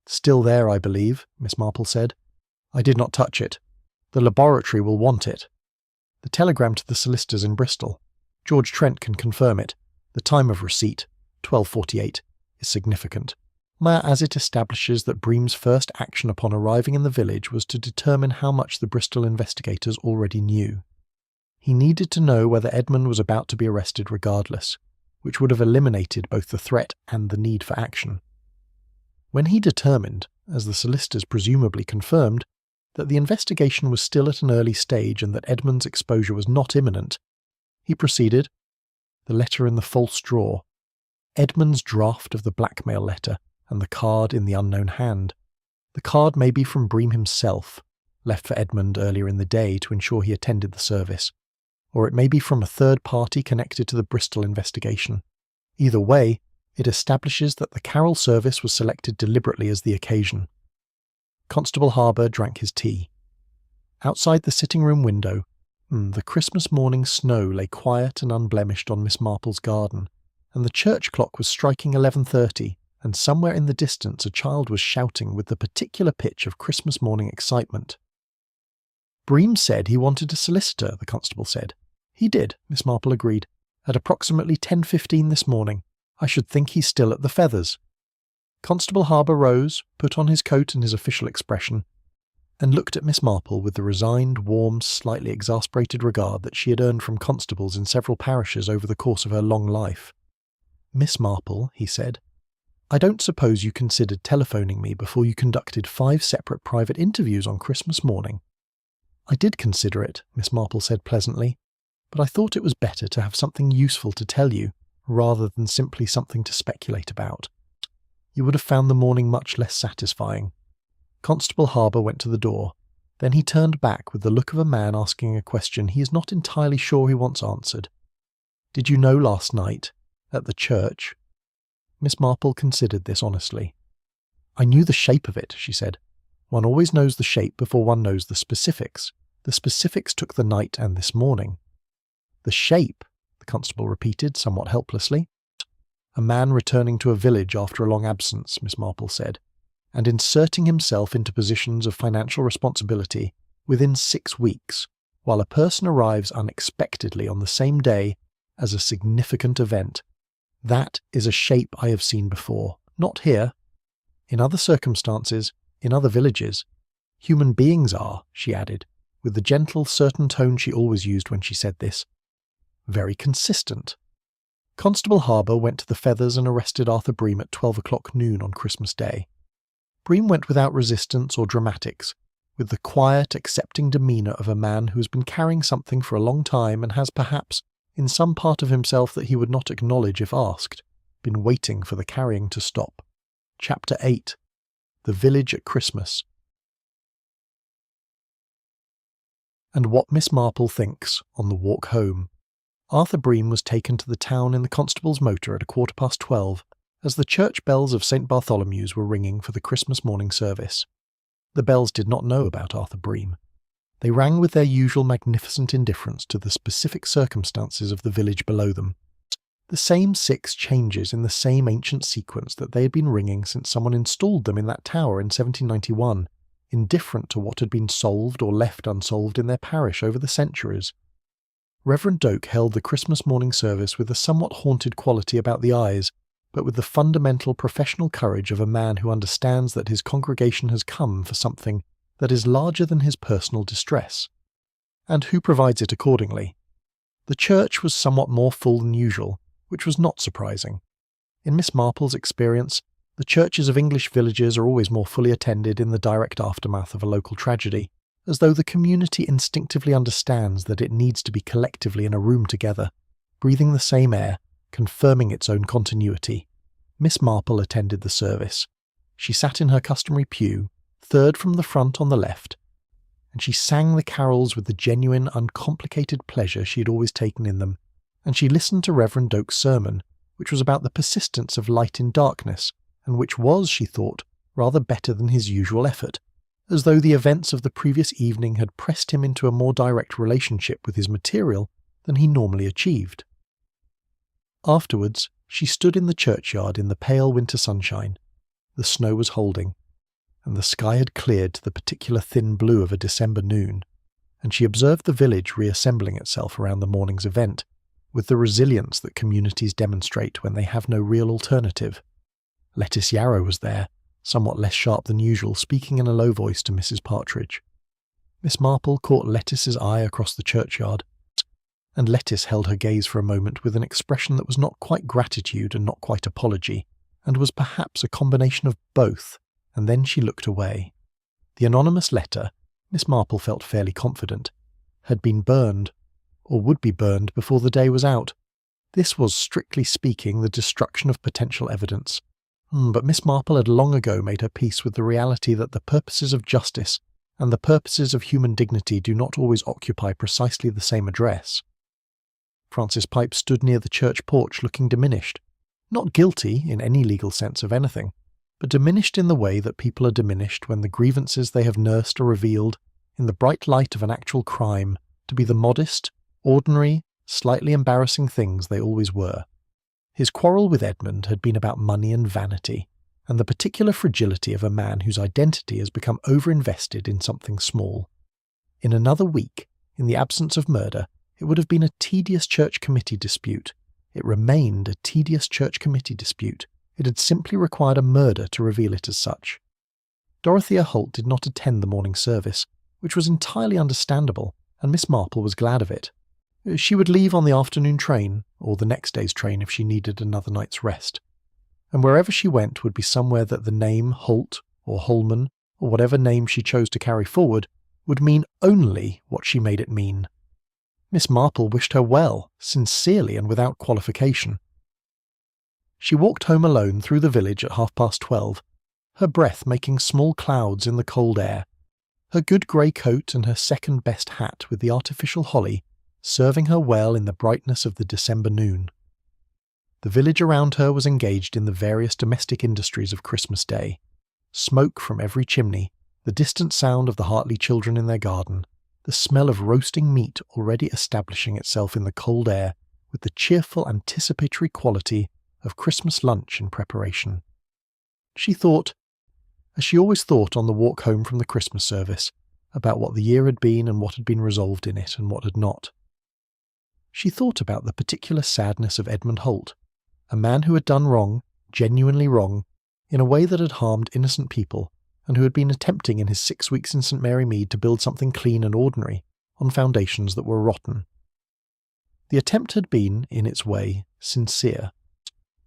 "Still there, I believe," Miss Marple said. "I did not touch it. The laboratory will want it. The telegram to the solicitors in Bristol. George Trent can confirm it. The time of receipt, 12:48, is significant, as it establishes that Bream's first action upon arriving in the village was to determine how much the Bristol investigators already knew. He needed to know whether Edmund was about to be arrested regardless, which would have eliminated both the threat and the need for action. When he determined, as the solicitors presumably confirmed, that the investigation was still at an early stage and that Edmund's exposure was not imminent, he proceeded. The letter in the false drawer, Edmund's draft of the blackmail letter, and the card in the unknown hand. The card may be from Bream himself, left for Edmund earlier in the day to ensure he attended the service, or it may be from a third party connected to the Bristol investigation. Either way, it establishes that the carol service was selected deliberately as the occasion. Constable Harbour drank his tea. Outside the sitting-room window, the Christmas morning snow lay quiet and unblemished on Miss Marple's garden, and the church clock was striking 11:30, and somewhere in the distance a child was shouting with the particular pitch of Christmas morning excitement. "Bream said he wanted a solicitor," the constable said. "He did," Miss Marple agreed, "at approximately 10:15 this morning. I should think he's still at the Feathers." Constable Harbour rose, put on his coat and his official expression, and looked at Miss Marple with the resigned, warm, slightly exasperated regard that she had earned from constables in several parishes over the course of her long life. "Miss Marple," he said, "I don't suppose you considered telephoning me before you conducted 5 separate private interviews on Christmas morning." "I did consider it," Miss Marple said pleasantly, "but I thought it was better to have something useful to tell you, rather than simply something to speculate about. You would have found the morning much less satisfying." Constable Harbour went to the door. Then he turned back with the look of a man asking a question he is not entirely sure he wants answered. "Did you know last night, at the church?" Miss Marple considered this honestly. "I knew the shape of it," she said. "One always knows the shape before one knows the specifics. The specifics took the night and this morning." "The shape," the constable repeated somewhat helplessly. "A man returning to a village after a long absence," Miss Marple said, "and inserting himself into positions of financial responsibility within 6 weeks, while a person arrives unexpectedly on the same day as a significant event. That is a shape I have seen before. Not here. In other circumstances, in other villages. Human beings are," she added, with the gentle, certain tone she always used when she said this, "very consistent." Constable Harbour went to the Feathers and arrested Arthur Bream at 12 o'clock noon on Christmas Day. Bream went without resistance or dramatics, with the quiet, accepting demeanour of a man who has been carrying something for a long time and has perhaps, in some part of himself that he would not acknowledge if asked, been waiting for the carrying to stop. Chapter 8. The Village at Christmas. And what Miss Marple thinks on the walk home. Arthur Bream was taken to the town in the constable's motor at 12:15, as the church bells of St. Bartholomew's were ringing for the Christmas morning service. The bells did not know about Arthur Bream. They rang with their usual magnificent indifference to the specific circumstances of the village below them. The same 6 changes in the same ancient sequence that they had been ringing since someone installed them in that tower in 1791, indifferent to what had been solved or left unsolved in their parish over the centuries. Reverend Doak held the Christmas morning service with a somewhat haunted quality about the eyes, but with the fundamental professional courage of a man who understands that his congregation has come for something that is larger than his personal distress, and who provides it accordingly. The church was somewhat more full than usual, which was not surprising. In Miss Marple's experience, the churches of English villages are always more fully attended in the direct aftermath of a local tragedy, as though the community instinctively understands that it needs to be collectively in a room together, breathing the same air, confirming its own continuity. Miss Marple attended the service. She sat in her customary pew, third from the front on the left, and she sang the carols with the genuine, uncomplicated pleasure she had always taken in them, and she listened to Reverend Doak's sermon, which was about the persistence of light in darkness, and which was, she thought, rather better than his usual effort, as though the events of the previous evening had pressed him into a more direct relationship with his material than he normally achieved. Afterwards, she stood in the churchyard in the pale winter sunshine. The snow was holding, and the sky had cleared to the particular thin blue of a December noon, and she observed the village reassembling itself around the morning's event, with the resilience that communities demonstrate when they have no real alternative. Lettice Yarrow was there, somewhat less sharp than usual, speaking in a low voice to Mrs. Partridge. Miss Marple caught Lettice's eye across the churchyard, and Lettice held her gaze for a moment with an expression that was not quite gratitude and not quite apology, and was perhaps a combination of both, and then she looked away. The anonymous letter, Miss Marple felt fairly confident, had been burned, or would be burned before the day was out. This was, strictly speaking, the destruction of potential evidence. But Miss Marple had long ago made her peace with the reality that the purposes of justice and the purposes of human dignity do not always occupy precisely the same address. Francis Pipe stood near the church porch looking diminished, not guilty in any legal sense of anything, but diminished in the way that people are diminished when the grievances they have nursed are revealed, in the bright light of an actual crime, to be the modest, ordinary, slightly embarrassing things they always were. His quarrel with Edmund had been about money and vanity, and the particular fragility of a man whose identity has become overinvested in something small. In another week, in the absence of murder, it would have been a tedious church committee dispute. It remained a tedious church committee dispute. It had simply required a murder to reveal it as such. Dorothea Holt did not attend the morning service, which was entirely understandable, and Miss Marple was glad of it. She would leave on the afternoon train, or the next day's train if she needed another night's rest. And wherever she went would be somewhere that the name Holt, or Holman, or whatever name she chose to carry forward, would mean only what she made it mean. Miss Marple wished her well, sincerely and without qualification. She walked home alone through the village at 12:30, her breath making small clouds in the cold air, her good grey coat and her second-best hat with the artificial holly serving her well in the brightness of the December noon. The village around her was engaged in the various domestic industries of Christmas Day. Smoke from every chimney, the distant sound of the Hartley children in their garden, the smell of roasting meat already establishing itself in the cold air with the cheerful anticipatory quality of Christmas lunch in preparation. She thought, as she always thought on the walk home from the Christmas service, about what the year had been and what had been resolved in it and what had not. She thought about the particular sadness of Edmund Holt, a man who had done wrong, genuinely wrong, in a way that had harmed innocent people, and who had been attempting in his 6 weeks in St. Mary Mead to build something clean and ordinary, on foundations that were rotten. The attempt had been, in its way, sincere.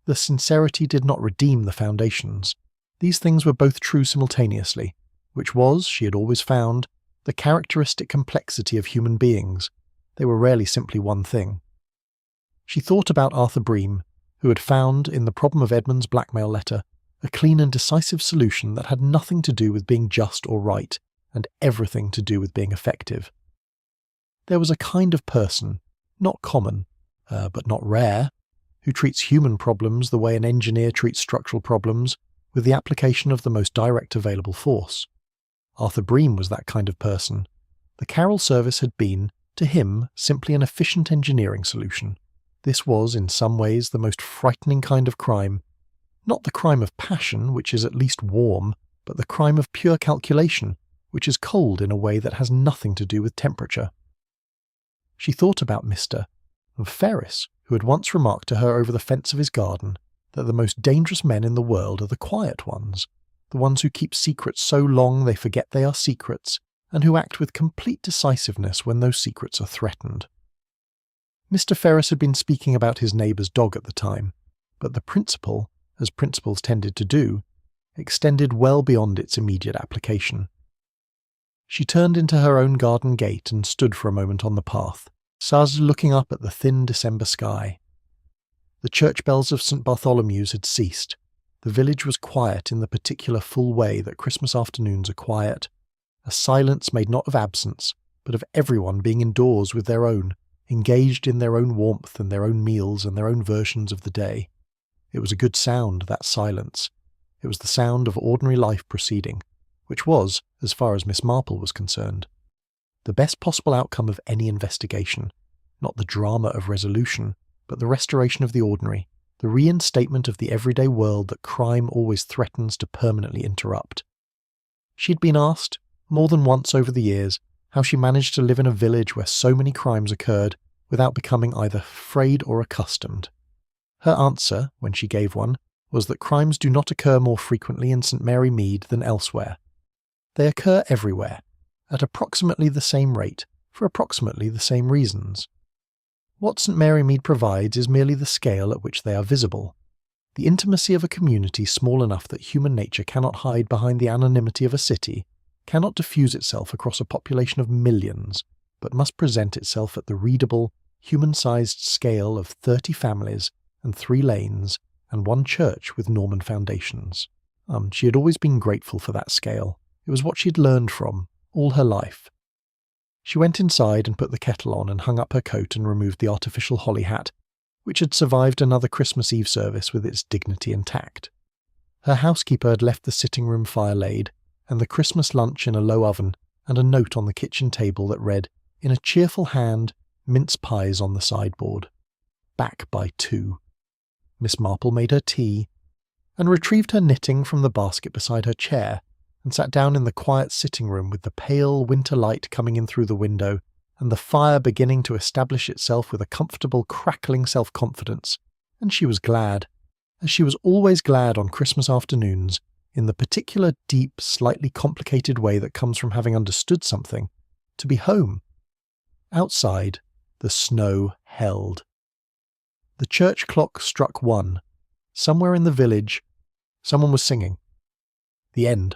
The sincerity did not redeem the foundations. These things were both true simultaneously, which was, she had always found, the characteristic complexity of human beings. They were rarely simply one thing. She thought about Arthur Bream, who had found, in the problem of Edmund's blackmail letter, a clean and decisive solution that had nothing to do with being just or right, and everything to do with being effective. There was a kind of person, not common, but not rare, who treats human problems the way an engineer treats structural problems, with the application of the most direct available force. Arthur Bream was that kind of person. The Carol service had been, to him, simply an efficient engineering solution. This was, in some ways, the most frightening kind of crime. Not the crime of passion, which is at least warm, but the crime of pure calculation, which is cold in a way that has nothing to do with temperature. She thought about Mr. Ferris, who had once remarked to her over the fence of his garden that the most dangerous men in the world are the quiet ones, the ones who keep secrets so long they forget they are secrets, and who act with complete decisiveness when those secrets are threatened. Mr. Ferris had been speaking about his neighbour's dog at the time, but the principle, as principles tended to do, extended well beyond its immediate application. She turned into her own garden gate and stood for a moment on the path, looking up at the thin December sky. The church bells of St. Bartholomew's had ceased. The village was quiet in the particular full way that Christmas afternoons are quiet, a silence made not of absence, but of everyone being indoors with their own, engaged in their own warmth and their own meals and their own versions of the day. It was a good sound, that silence. It was the sound of ordinary life proceeding, which was, as far as Miss Marple was concerned, the best possible outcome of any investigation, not the drama of resolution, but the restoration of the ordinary, the reinstatement of the everyday world that crime always threatens to permanently interrupt. She had been asked, more than once over the years, how she managed to live in a village where so many crimes occurred without becoming either afraid or accustomed. Her answer, when she gave one, was that crimes do not occur more frequently in St. Mary Mead than elsewhere. They occur everywhere, at approximately the same rate, for approximately the same reasons. What St. Mary Mead provides is merely the scale at which they are visible. The intimacy of a community small enough that human nature cannot hide behind the anonymity of a city cannot diffuse itself across a population of millions, but must present itself at the readable, human-sized scale of 30 families and 3 lanes and 1 church with Norman foundations. She had always been grateful for that scale. It was what she had learned from, all her life. She went inside and put the kettle on and hung up her coat and removed the artificial holly hat, which had survived another Christmas Eve service with its dignity intact. Her housekeeper had left the sitting-room fire laid, and the Christmas lunch in a low oven, and a note on the kitchen table that read, in a cheerful hand, mince pies on the sideboard. Back by 2. Miss Marple made her tea, and retrieved her knitting from the basket beside her chair, and sat down in the quiet sitting-room with the pale winter light coming in through the window, and the fire beginning to establish itself with a comfortable, crackling self-confidence, and she was glad, as she was always glad on Christmas afternoons, in the particular deep, slightly complicated way that comes from having understood something, to be home. Outside, the snow held. The church clock struck 1. Somewhere in the village, someone was singing. The end.